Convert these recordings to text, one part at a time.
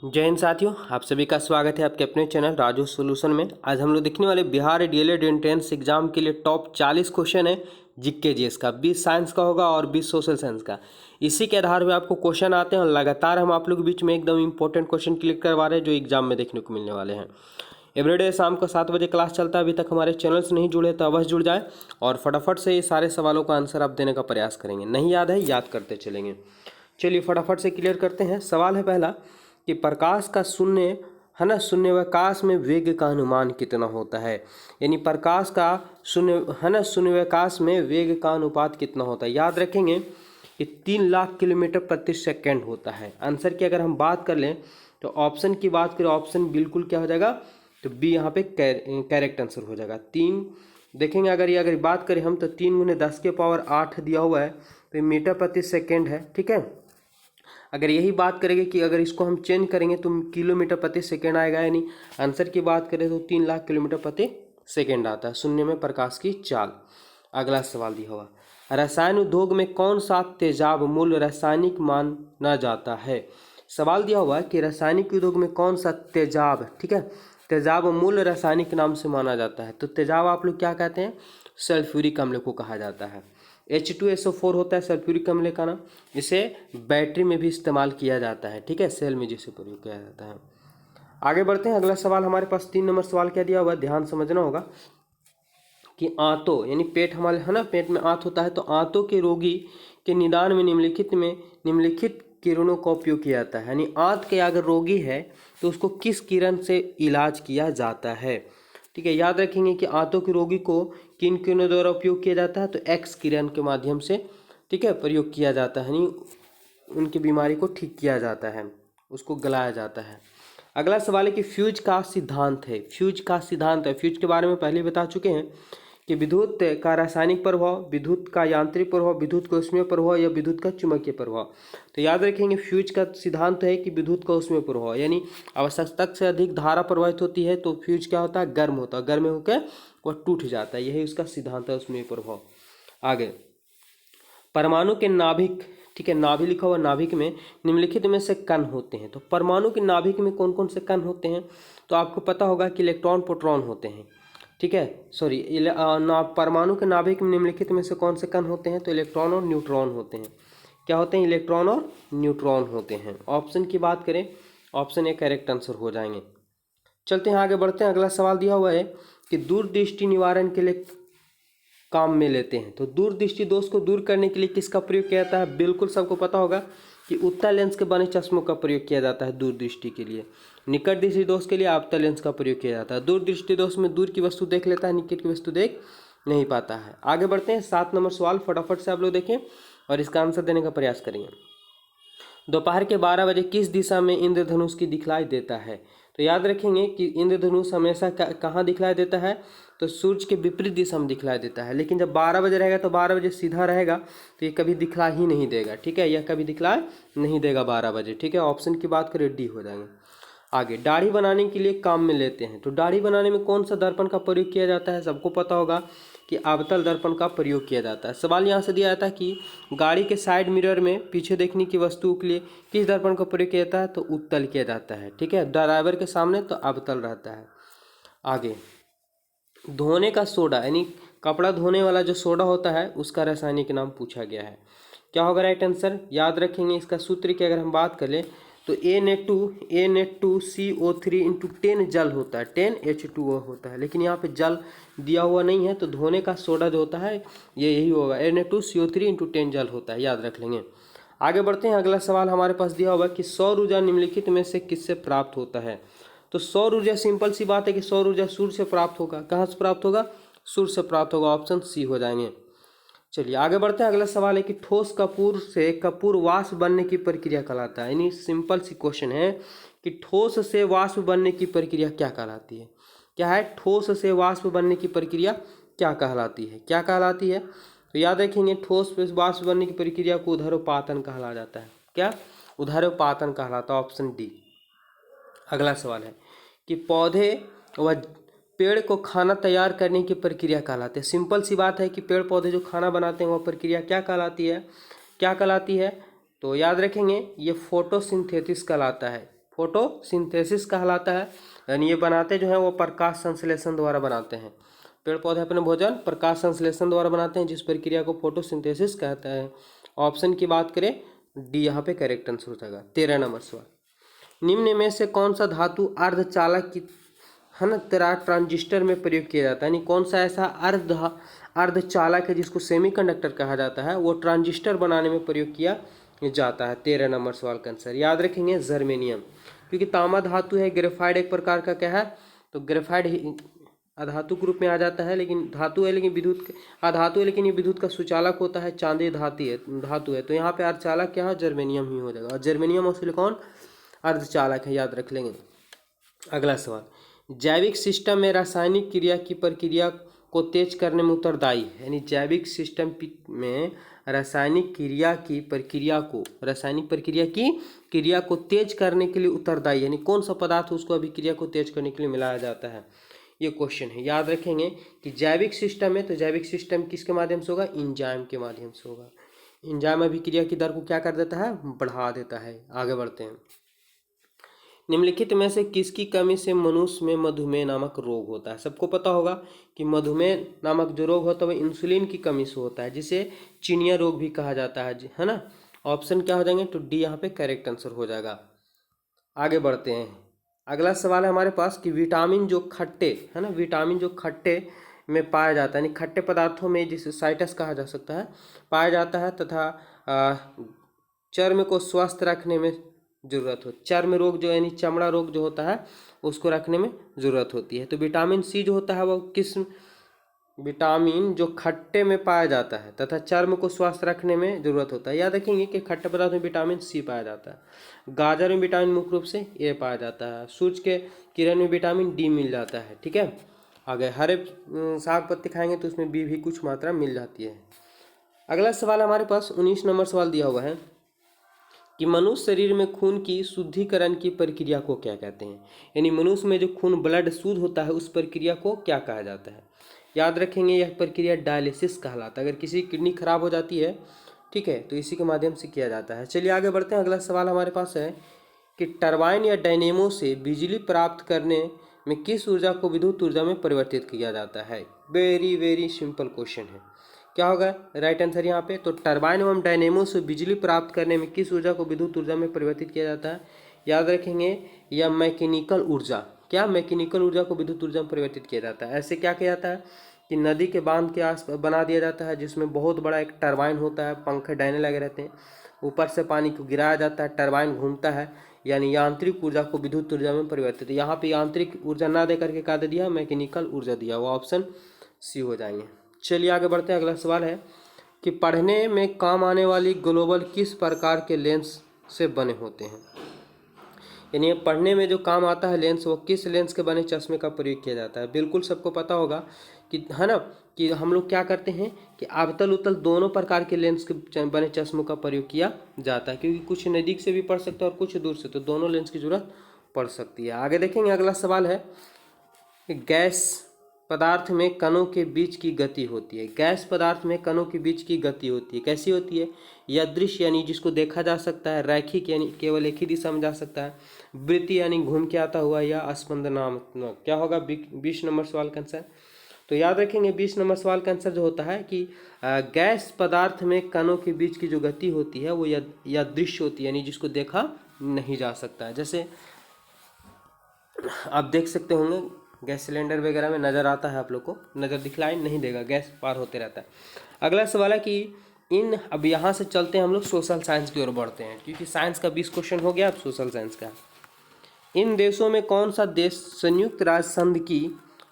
जय हिंद साथियों, आप सभी का स्वागत है आपके अपने चैनल राजू सॉल्यूशन में। आज हम लोग देखने वाले बिहार डीएलएड एंट्रेंस एग्जाम के लिए टॉप 40 क्वेश्चन है जीके जीएस का। 20 साइंस का होगा और 20 सोशल साइंस का। इसी के आधार पर आपको क्वेश्चन आते हैं और लगातार हम आप लोग के बीच में एकदम इंपॉर्टेंट क्वेश्चन क्लिक करवा रहे हैं जो एग्जाम में देखने को मिलने वाले हैं। एवरीडे शाम को 7 बजे क्लास चलता है। अभी तक हमारे चैनल से नहीं जुड़े तो अवश्य जुड़ जाए और फटाफट से ये सारे सवालों का आंसर आप देने का प्रयास करेंगे। नहीं याद है, याद करते चलेंगे। चलिए फटाफट से क्लियर करते हैं। सवाल है पहला कि प्रकाश का शून्यावकाश में वेग का अनुमान कितना होता है। यानी प्रकाश का शून्यावकाश में वेग का अनुपात कितना होता है। याद रखेंगे कि 3 लाख किलोमीटर प्रति सेकेंड होता है। आंसर की अगर हम बात कर लें तो ऑप्शन की बात करें, ऑप्शन बिल्कुल क्या हो जाएगा, तो बी यहाँ पे करेक्ट आंसर हो जाएगा। 3 देखेंगे अगर बात करें हम तो 3 × 10⁸ दिया हुआ है तो ये मीटर प्रति सेकेंड है। ठीक है, अगर यही बात करेंगे कि अगर इसको हम चेंज करेंगे तो किलोमीटर प्रति सेकेंड आएगा। यानी आंसर की बात करें तो 3 लाख किलोमीटर प्रति सेकेंड आता है। शून्य में प्रकाश की चाल। अगला सवाल दिया हुआ, रसायन उद्योग में कौन सा तेजाब मूल रासायनिक माना जाता है। सवाल दिया हुआ है कि रासायनिक उद्योग में कौन सा तेजाब, ठीक है, तेजाब मूल रासायनिक नाम से माना जाता है। तो तेजाब आप लोग क्या कहते हैं, सल्फ्यूरिक अम्ल को कहा जाता है। H2SO4 होता है सल्फ्यूरिक अम्ल का नाम। इसे बैटरी में भी इस्तेमाल किया जाता है। ठीक है, सेल में जिसे प्रयोग किया जाता है। आगे बढ़ते हैं। अगला सवाल हमारे पास 3 नंबर सवाल क्या दिया हुआ है, ध्यान समझना होगा कि आंतों यानी पेट हमारे है ना, पेट में आंत होता है तो आंतों के रोगी के निदान में निम्नलिखित किरणों का उपयोग किया जाता है। यानी आंत के अगर रोगी है तो उसको किस किरण से इलाज किया जाता है। ठीक है, याद रखेंगे कि आंतों के रोगी को किन किरणों द्वारा उपयोग किया जाता है, तो एक्स किरण के माध्यम से, ठीक है, प्रयोग किया जाता है। यानी उनकी बीमारी को ठीक किया जाता है, उसको गलाया जाता है। अगला सवाल है कि फ्यूज का सिद्धांत है। फ्यूज का सिद्धांत है, फ्यूज के बारे में पहले बता चुके हैं कि विद्युत का रासायनिक प्रभाव, विद्युत का यांत्रिक प्रभाव, विद्युत का ऊष्मीय प्रभाव या विद्युत का चुंबकीय प्रभाव। तो याद रखेंगे फ्यूज का सिद्धांत है कि विद्युत का ऊष्मीय प्रभाव, यानी आवश्यकता से अधिक धारा प्रवाहित होती है तो फ्यूज क्या होता है, गर्म होता है, गर्म होकर वह टूट जाता है। यही उसका सिद्धांत है, ऊष्मीय प्रभाव। आगे, परमाणु के नाभिक, ठीक है, नाभि लिखा हुआ, नाभिक में निम्नलिखित में से कण होते हैं। तो परमाणु के नाभिक में कौन कौन से कण होते हैं, तो आपको पता होगा कि इलेक्ट्रॉन प्रोटॉन होते हैं। ठीक है, परमाणु के नाभिक में निम्नलिखित में से कौन से कण होते हैं, तो इलेक्ट्रॉन और न्यूट्रॉन होते हैं। क्या होते हैं, इलेक्ट्रॉन और न्यूट्रॉन होते हैं। ऑप्शन की बात करें, ऑप्शन ए करेक्ट आंसर हो जाएंगे। चलते हैं आगे बढ़ते हैं। अगला सवाल दिया हुआ है कि दूरदृष्टि निवारण के लिए काम में लेते हैं। तो दूरदृष्टि दोष को दूर करने के लिए किसका प्रयोग किया जाता है, बिल्कुल सबको पता होगा कि उत्तल लेंस के बने चश्मों का प्रयोग किया जाता है दूरदृष्टि के लिए। निकट दृष्टि दोष के लिए आपतल लेंस का प्रयोग किया जाता है। दूरदृष्टि दोष में दूर की वस्तु देख लेता है, निकट की वस्तु देख नहीं पाता है। आगे बढ़ते हैं। 7 नंबर सवाल फटाफट से आप लोग देखें और इसका आंसर देने का प्रयास करेंगे। दोपहर के 12 बजे किस दिशा में इंद्रधनुष की दिखलाई देता है। तो याद रखेंगे कि इंद्रधनुष हमेशा कहाँ दिखलाई देता है, तो सूर्य के विपरीत दिशा में दिखलाई देता है। लेकिन जब 12 बजे रहेगा तो 12 बजे सीधा रहेगा तो ये कभी दिखलाई ही नहीं देगा। ठीक है, यह कभी दिखलाई नहीं देगा 12 बजे। ठीक है, ऑप्शन की बात करें डी हो जाएंगे। आगे, दाढ़ी बनाने के लिए काम में लेते हैं। तो दाढ़ी बनाने में कौन सा दर्पण का प्रयोग किया जाता है, सबको पता होगा कि अवतल दर्पण का प्रयोग किया जाता है। सवाल यहाँ से दिया जाता है कि गाड़ी के साइड मिरर में पीछे देखने की वस्तु के लिए किस दर्पण का प्रयोग किया जाता है, तो उत्तल किया जाता है। ठीक है, ड्राइवर के सामने तो अवतल रहता है। आगे, धोने का सोडा यानी कपड़ा धोने वाला जो सोडा होता है उसका रासायनिक नाम पूछा गया है। क्या होगा राइट आंसर, याद रखेंगे इसका सूत्र की अगर हम बात करें तो Na2CO3 इंटू 10 जल होता है, 10 H2O होता है। लेकिन यहाँ पे जल दिया हुआ नहीं है तो धोने का सोडा जो होता है ये यही होगा, Na2CO3 इंटू 10 जल होता है, याद रख लेंगे। आगे बढ़ते हैं। अगला सवाल हमारे पास दिया हुआ कि सौर ऊर्जा निम्नलिखित में से किससे प्राप्त होता है। तो सौर ऊर्जा सिंपल सी बात है कि सौर ऊर्जा सूर्य से प्राप्त होगा। कहाँ से प्राप्त होगा, सूर्य से प्राप्त होगा। ऑप्शन सी हो जाएंगे। चलिए आगे बढ़ते हैं। अगला सवाल है कि ठोस कपूर से कपूर वाष्प बनने की प्रक्रिया कहलाता है। यानी सिंपल सी क्वेश्चन है कि ठोस से वाष्प बनने की प्रक्रिया क्या कहलाती है। क्या है, ठोस से वाष्प बनने की प्रक्रिया क्या कहलाती है, क्या कहलाती है, तो याद रखेंगे ठोस से वाष्प बनने की प्रक्रिया को उदरोपातन कहा जाता है। क्या, उदरोपातन कहलाता है। Option D. अगला सवाल है कि पौधे व पेड़ को खाना तैयार करने की प्रक्रिया कहलाती है। सिंपल सी बात है कि पेड़ पौधे जो खाना बनाते हैं वह प्रक्रिया क्या कहलाती है, क्या कहलाती है, तो याद रखेंगे ये फोटोसिंथेसिस कहलाता है। फोटोसिंथेसिस कहलाता है। यानी ये बनाते जो हैं वो प्रकाश संश्लेषण द्वारा बनाते हैं। पेड़ पौधे अपने भोजन प्रकाश संश्लेषण द्वारा बनाते हैं, जिस प्रक्रिया को फोटोसिंथेसिस कहता है। ऑप्शन की बात करें डी यहाँ पे करेक्ट आंसर हो जाएगा। 13 नंबर सवाल, निम्न में से कौन सा धातु अर्धचालक की है ना तेरा ट्रांजिस्टर में प्रयोग किया जाता है। यानी कौन सा ऐसा अर्धचालक है जिसको सेमीकंडक्टर कहा जाता है, वो ट्रांजिस्टर बनाने में प्रयोग किया जाता है। 13 नंबर सवाल का आंसर याद रखेंगे जर्मेनियम, क्योंकि तांबा धातु है। ग्रेफाइट एक प्रकार का क्या है, तो ग्रेफाइट अधातु के रूप में आ जाता है, लेकिन धातु है, लेकिन विद्युत अधातु है, लेकिन ये विद्युत का सुचालक होता है। चांदी धातु है, तो यहाँ पे अर्धचालक क्या है, जर्मेनियम ही हो जाएगा। और जर्मेनियम और सिलिकॉन अर्धचालक है, याद रख लेंगे। अगला सवाल, जैविक सिस्टम में रासायनिक क्रिया की प्रक्रिया को तेज करने में उत्तरदायी है। यानी जैविक सिस्टम में रासायनिक प्रक्रिया की क्रिया को तेज करने के लिए उत्तरदायी, यानी कौन सा पदार्थ उसको अभिक्रिया को तेज करने के लिए मिलाया जाता है, ये क्वेश्चन है। याद रखेंगे कि जैविक सिस्टम है, तो जैविक सिस्टम किसके माध्यम से होगा, इंजाइम के माध्यम से होगा। इंजाइम अभिक्रिया की दर को क्या कर देता है, बढ़ा देता है। आगे बढ़ते हैं, निम्नलिखित में से किसकी कमी से मनुष्य में मधुमेह नामक रोग होता है। सबको पता होगा कि मधुमेह नामक जो रोग होता है वह इंसुलिन की कमी से होता है, जिसे चिनिया रोग भी कहा जाता है ना। ऑप्शन क्या हो जाएंगे, तो डी यहाँ पे करेक्ट आंसर हो जाएगा। आगे बढ़ते हैं, अगला सवाल है हमारे पास कि विटामिन जो खट्टे है ना, विटामिन जो खट्टे में पाया जाता है, यानी खट्टे पदार्थों में जिसे साइटस कहा जा सकता है, पाया जाता है तथा चर्म को स्वस्थ रखने में जरूरत हो, चर्म रोग जो यानी चमड़ा रोग जो होता है उसको रखने में जरूरत होती है। तो विटामिन सी जो होता है वो किस विटामिन जो खट्टे में पाया जाता है तथा चर्म को स्वस्थ रखने में जरूरत होता है। याद रखेंगे कि खट्टे पदार्थ में विटामिन सी पाया जाता है। गाजर में विटामिन मुख्य रूप से ए पाया जाता है। सूरज के किरण में विटामिन डी मिल जाता है, ठीक है। आगे हरे साग पत्ते खाएंगे तो उसमें बी भी कुछ मात्रा मिल जाती है। अगला सवाल हमारे पास 19 नंबर सवाल दिया हुआ है कि मनुष्य शरीर में खून की शुद्धिकरण की प्रक्रिया को क्या कहते हैं। यानी मनुष्य में जो खून ब्लड शुद्ध होता है उस प्रक्रिया को क्या कहा जाता है। याद रखेंगे यह प्रक्रिया डायलिसिस कहलाता है। अगर किसी की किडनी खराब हो जाती है, ठीक है, तो इसी के माध्यम से किया जाता है। चलिए आगे बढ़ते हैं। अगला सवाल हमारे पास है कि टरबाइन या डायनेमो से बिजली प्राप्त करने में किस ऊर्जा को विद्युत ऊर्जा में परिवर्तित किया जाता है। वेरी वेरी सिंपल क्वेश्चन है। क्या होगा राइट आंसर यहाँ पे, तो टरबाइन एवं डायनेमो से बिजली प्राप्त करने में किस ऊर्जा को विद्युत ऊर्जा में परिवर्तित किया जाता है। याद रखेंगे यह मैकेनिकल ऊर्जा, क्या मैकेनिकल ऊर्जा को विद्युत ऊर्जा में परिवर्तित किया जाता है। ऐसे क्या किया जाता है कि नदी के बांध के आस बना दिया जाता है, जिसमें बहुत बड़ा एक टरबाइन होता है, पंखे डायने लगे रहते हैं, ऊपर से पानी को गिराया जाता है, टरबाइन घूमता है, यानी यांत्रिक ऊर्जा को विद्युत ऊर्जा में परिवर्तित। यहाँ पे यांत्रिक ऊर्जा ना दे करके क्या दे दिया, मैकेनिकल ऊर्जा दिया, वो ऑप्शन सी हो जाएंगे। चलिए आगे बढ़ते हैं। अगला सवाल है कि पढ़ने में काम आने वाली ग्लोबल किस प्रकार के लेंस से बने होते हैं। यानी पढ़ने में जो काम आता है लेंस, वो किस लेंस के बने चश्मे का प्रयोग किया जाता है। बिल्कुल सबको पता होगा कि है ना कि हम लोग क्या करते हैं कि अवतल उत्तल दोनों प्रकार के लेंस के बने चश्मों का प्रयोग किया जाता है, क्योंकि कुछ नज़दीक से भी पढ़ सकते हैं और कुछ दूर से, तो दोनों लेंस की जरूरत पड़ सकती है। आगे देखेंगे। अगला सवाल है कि गैस पदार्थ में कणों के बीच की गति होती है। गैस पदार्थ में कणों के बीच की गति होती है, कैसी होती है। यादृश्य यानी जिसको देखा जा सकता है, रैखिक यानी केवल एक ही दिशा में जा सकता है, वृत्तीय यानी घूम के आता हुआ, या स्पंदनात्मक। क्या होगा 20 नंबर सवाल का आंसर। तो याद रखेंगे 20 नंबर सवाल का आंसर जो होता है कि गैस पदार्थ में कणों के बीच की जो गति होती है वो यादृश्य होती है, यानी जिसको देखा नहीं जा सकता है। जैसे आप देख सकते होंगे गैस सिलेंडर वगैरह में नज़र आता है, आप लोग को नज़र दिखलाई नहीं देगा, गैस पार होते रहता है। अगला सवाल है कि अब यहाँ से चलते हैं हम लोग सोशल साइंस की ओर बढ़ते हैं, क्योंकि साइंस का 20 क्वेश्चन हो गया, अब सोशल साइंस का। इन देशों में कौन सा देश संयुक्त राष्ट्र संघ की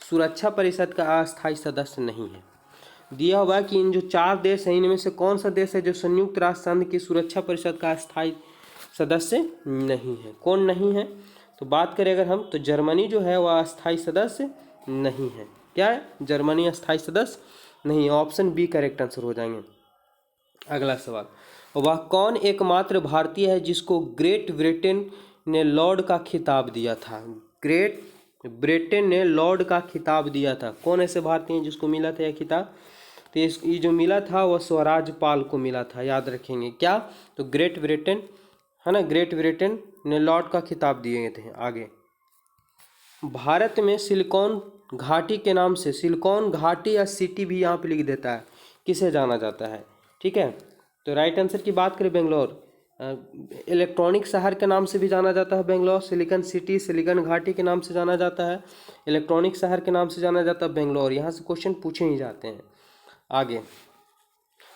सुरक्षा परिषद का अस्थायी सदस्य नहीं है। दिया हुआ कि इन जो 4 देश हैं इनमें से कौन सा देश है जो संयुक्त राष्ट्र संघ की सुरक्षा परिषद का अस्थायी सदस्य नहीं है। कौन नहीं है, तो बात करें अगर हम, तो जर्मनी जो है वह अस्थायी सदस्य नहीं है। क्या है, जर्मनी अस्थायी सदस्य नहीं है, ऑप्शन बी करेक्ट आंसर हो जाएंगे। अगला सवाल, वह कौन एकमात्र भारतीय है जिसको ग्रेट ब्रिटेन ने लॉर्ड का खिताब दिया था। ग्रेट ब्रिटेन ने लॉर्ड का खिताब दिया था। कौन ऐसे भारतीय हैं जिसको मिला था यह खिताब, तो ये जो मिला था वह स्वराज पाल को मिला था। याद रखेंगे क्या, तो ग्रेट ब्रिटेन है ना, ग्रेट ब्रिटेन ने लॉर्ड का खिताब दिए थे। आगे, भारत में सिलिकॉन घाटी के नाम से, सिलिकॉन घाटी या सिटी भी यहाँ पे लिख देता है, किसे जाना जाता है? ठीक है, तो राइट आंसर की बात करें बेंगलोर, इलेक्ट्रॉनिक शहर के नाम से भी जाना जाता है बेंगलोर। सिलिकॉन सिटी, सिलिकॉन घाटी के नाम से जाना जाता है, इलेक्ट्रॉनिक शहर के नाम से जाना जाता है बेंगलोर। यहाँ से क्वेश्चन पूछे ही जाते हैं। आगे,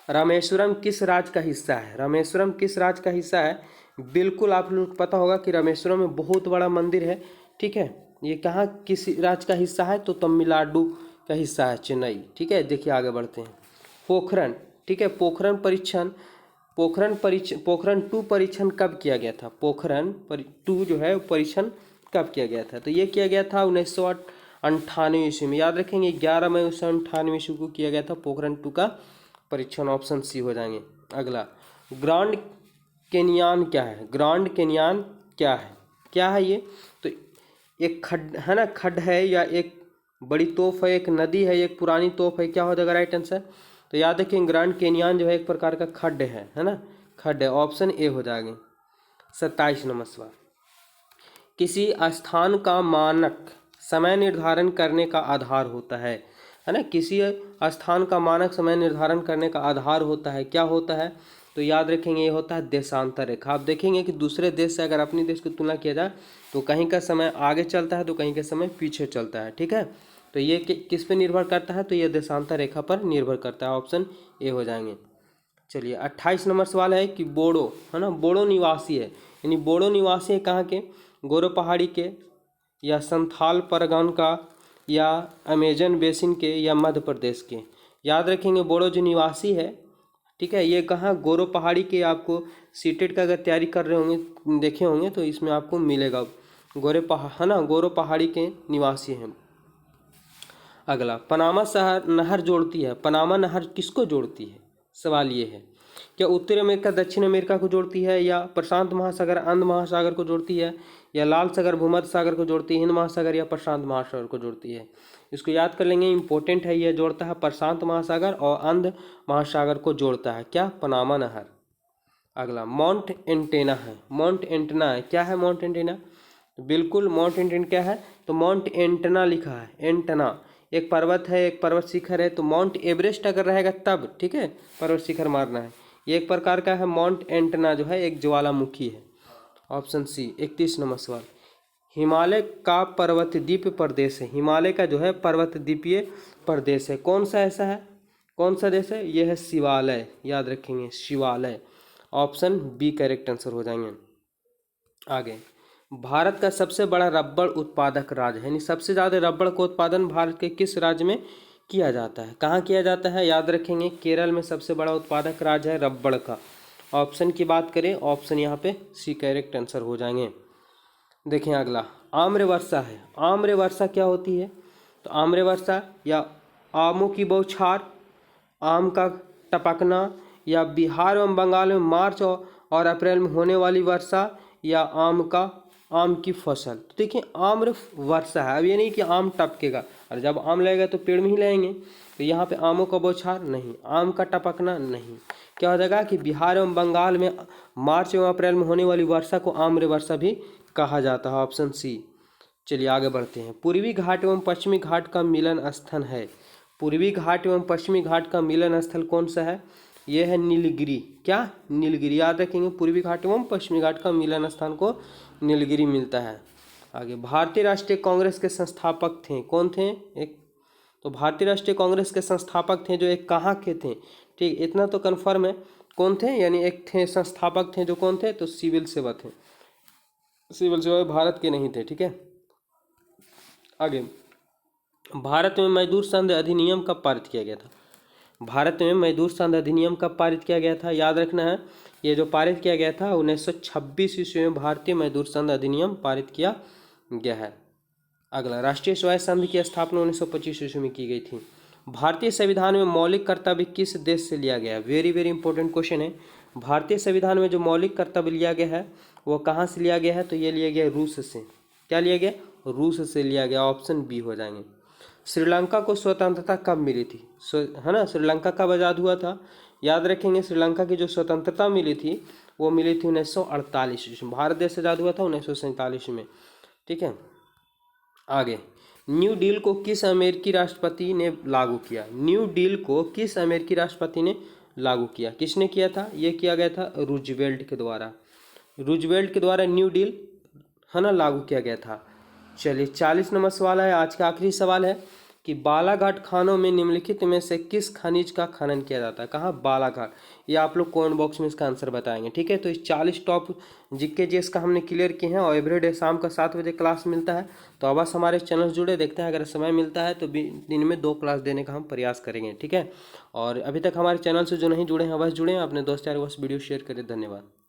रामेश्वरम किस राज्य का हिस्सा है? रामेश्वरम किस राज्य का हिस्सा है? बिल्कुल आप लोग को पता होगा कि रामेश्वरम में बहुत बड़ा मंदिर है। ठीक है, ये कहाँ किस राज्य का हिस्सा है? तो तमिलनाडु का हिस्सा है, चेन्नई। ठीक है, देखिए आगे बढ़ते हैं। पोखरण, ठीक है, पोखरण परीक्षण, पोखरण 2 परीक्षण कब किया गया था? पोखरण 2 जो है परीक्षण कब किया गया था? तो ये किया गया था 1998 ईस्वी में। याद रखेंगे 11 मई 1998 ईस्वी को किया गया था पोखरण 2 का परीक्षण। ऑप्शन सी हो जाएंगे। अगला, ग्रांड कैनियन क्या है? ग्रांड कैनियन क्या है? क्या है ये? तो एक खड्ड है ना, खड्ड है या एक बड़ी तोप है, एक नदी है, एक पुरानी तोप है, क्या हो जाएगा राइट आंसर? तो याद रखें ग्रांड कैनियन जो है एक प्रकार का खड्ड है ना, खड्ड है। ऑप्शन ए हो जाएगा। 27 नंबर सवाल, किसी स्थान का मानक समय निर्धारण करने का आधार होता है ना, किसी स्थान का मानक समय निर्धारण करने का आधार होता है, क्या होता है? तो याद रखेंगे ये होता है देशांतर रेखा। आप देखेंगे कि दूसरे देश से अगर अपने देश की तुलना किया जाए तो कहीं का समय आगे चलता है तो कहीं का समय पीछे चलता है। ठीक है, तो ये किस पे निर्भर करता है? तो ये देशांतर रेखा पर निर्भर करता है। ऑप्शन ए हो जाएंगे। चलिए 28 नंबर सवाल है कि बोडो है ना, बोडो निवासी है, यानी बोडो निवासी है कहाँ के? गोरो पहाड़ी के, या संथाल परगना का, या अमेजन बेसिन के, या मध्य प्रदेश के। याद रखेंगे बोडो जो निवासी है, ठीक है, ये कहाँ? गोरो पहाड़ी के। आपको सीटेट का अगर तैयारी कर रहे होंगे, देखे होंगे तो इसमें आपको मिलेगा है ना, गोरो पहाड़ी के निवासी हैं। अगला, पनामा शहर नहर जोड़ती है, पनामा नहर किसको जोड़ती है? सवाल ये है, क्या उत्तरी अमेरिका दक्षिण अमेरिका को जोड़ती है, या प्रशांत महासागर अंध महासागर को जोड़ती है, या लाल सागर भूमध्य सागर को जोड़ती है, हिंद महासागर या प्रशांत महासागर को जोड़ती है? इसको याद कर लेंगे, इंपॉर्टेंट है। ये जोड़ता है प्रशांत महासागर और अंध महासागर को जोड़ता है, क्या? पनामा नहर। अगला, माउंट एंटेना है, माउंट एंटेना है, क्या है माउंट एंटेना? बिल्कुल, माउंट एंटेना क्या है? तो माउंट एंटेना लिखा है, एंटेना एक पर्वत है, एक पर्वत शिखर है। तो माउंट एवरेस्ट अगर रहेगा तब, ठीक है, पर्वत शिखर मारना है। ये एक प्रकार का है, माउंट एंटेना जो है एक ज्वालामुखी है। ऑप्शन सी। 31 नंबर सवाल, हिमालय का पर्वतद्वीप प्रदेश है, हिमालय का जो है पर्वतद्वीपीय प्रदेश है, कौन सा ऐसा है? कौन सा देश है? यह है शिवालय। याद रखेंगे शिवालय। ऑप्शन बी करेक्ट आंसर हो जाएंगे। आगे, भारत का सबसे बड़ा रबड़ उत्पादक राज्य है, यानी सबसे ज़्यादा रबड़ का उत्पादन भारत के किस राज्य में किया जाता है? कहाँ किया जाता है? याद रखेंगे केरल में सबसे बड़ा उत्पादक राज्य है रबड़ का। ऑप्शन की बात करें, ऑप्शन यहाँ पे सी करेक्ट आंसर हो जाएंगे। देखें अगला, आम्रवर्षा है, आम्रवर्षा क्या होती है? तो आम्रवर्षा या आमों की बौछार, आम का टपकना, या बिहार एवं बंगाल में मार्च और अप्रैल में होने वाली वर्षा, या आम की फसल। तो देखिए आम्र वर्षा है, अब ये नहीं कि आम टपकेगा, और जब आम लगेगा तो पेड़ में ही लगेंगे। तो यहाँ पे आमों का बौछार नहीं, आम का टपकना नहीं। क्या हो जाएगा कि बिहार एवं बंगाल में मार्च एवं अप्रैल में होने वाली वर्षा को आम्र वर्षा भी कहा जाता है। Option C. चलिए आगे बढ़ते हैं। पूर्वी घाट एवं पश्चिमी घाट का मिलन स्थल है, पूर्वी घाट एवं पश्चिमी घाट का मिलन स्थल कौन सा है? यह है नीलगिरी। क्या? नीलगिरी। याद रखेंगे पूर्वी घाट एवं पश्चिमी घाट का मिलन स्थान को नीलगिरी मिलता है। आगे, भारतीय राष्ट्रीय कांग्रेस के संस्थापक थे, कौन थे? एक तो भारतीय राष्ट्रीय कांग्रेस के संस्थापक थे जो एक कहाँ के थे? ठीक, इतना तो कन्फर्म है। कौन थे? यानी एक थे संस्थापक थे जो कौन थे? तो सिविल सेवा थे, सिविल सेवा भारत के नहीं थे। ठीक है, आगे, भारत में मजदूर संघ अधिनियम कब पारित किया गया था? भारत में मजदूर संघ अधिनियम कब पारित किया गया था? याद रखना है, ये जो पारित किया गया था 1926 ईस्वी में भारतीय मजदूर संघ अधिनियम पारित किया गया है। अगला, राष्ट्रीय स्वयं संघ की स्थापना 1925 ईस्वी में की गई थी। भारतीय संविधान में मौलिक कर्तव्य किस देश से लिया गया? वेरी वेरी इंपॉर्टेंट क्वेश्चन है। भारतीय संविधान में जो मौलिक कर्तव्य लिया गया है वो कहाँ से लिया गया है? तो ये लिया गया रूस से। क्या लिया गया? रूस से लिया गया। ऑप्शन बी हो जाएंगे। श्रीलंका को स्वतंत्रता कब मिली थी? है ना, श्रीलंका कब आज़ाद हुआ था? याद रखेंगे श्रीलंका की जो स्वतंत्रता मिली थी वो मिली थी 1948 ईस्वी में। भारत देश आज़ाद हुआ था 1947 में। ठीक है, आगे, न्यू डील को किस अमेरिकी राष्ट्रपति ने लागू किया? न्यू डील को किस अमेरिकी राष्ट्रपति ने लागू किया? किसने किया था? ये किया गया था रूजवेल्ट के द्वारा। रूजवेल्ट के द्वारा न्यू डील है ना लागू किया गया था। चलिए 40 नंबर सवाल है, आज का आखिरी सवाल है कि बालाघाट खानों में निम्नलिखित में से किस खनिज का खनन किया जाता है? कहाँ? बालाघाट। ये आप लोग कमेंट बॉक्स में इसका आंसर बताएंगे। ठीक है, तो इस 40 टॉप जीके जीएस का हमने क्लियर किए हैं और एवरीडे शाम का 7 बजे क्लास मिलता है। तो अब बस हमारे चैनल से जुड़े, देखते हैं अगर समय मिलता है तो दिन में 2 क्लास देने का हम प्रयास करेंगे। ठीक है, और अभी तक हमारे चैनल से जो नहीं जुड़े हैं बस जुड़े हैं, अपने दोस्त यार बस वीडियो शेयर करें। धन्यवाद।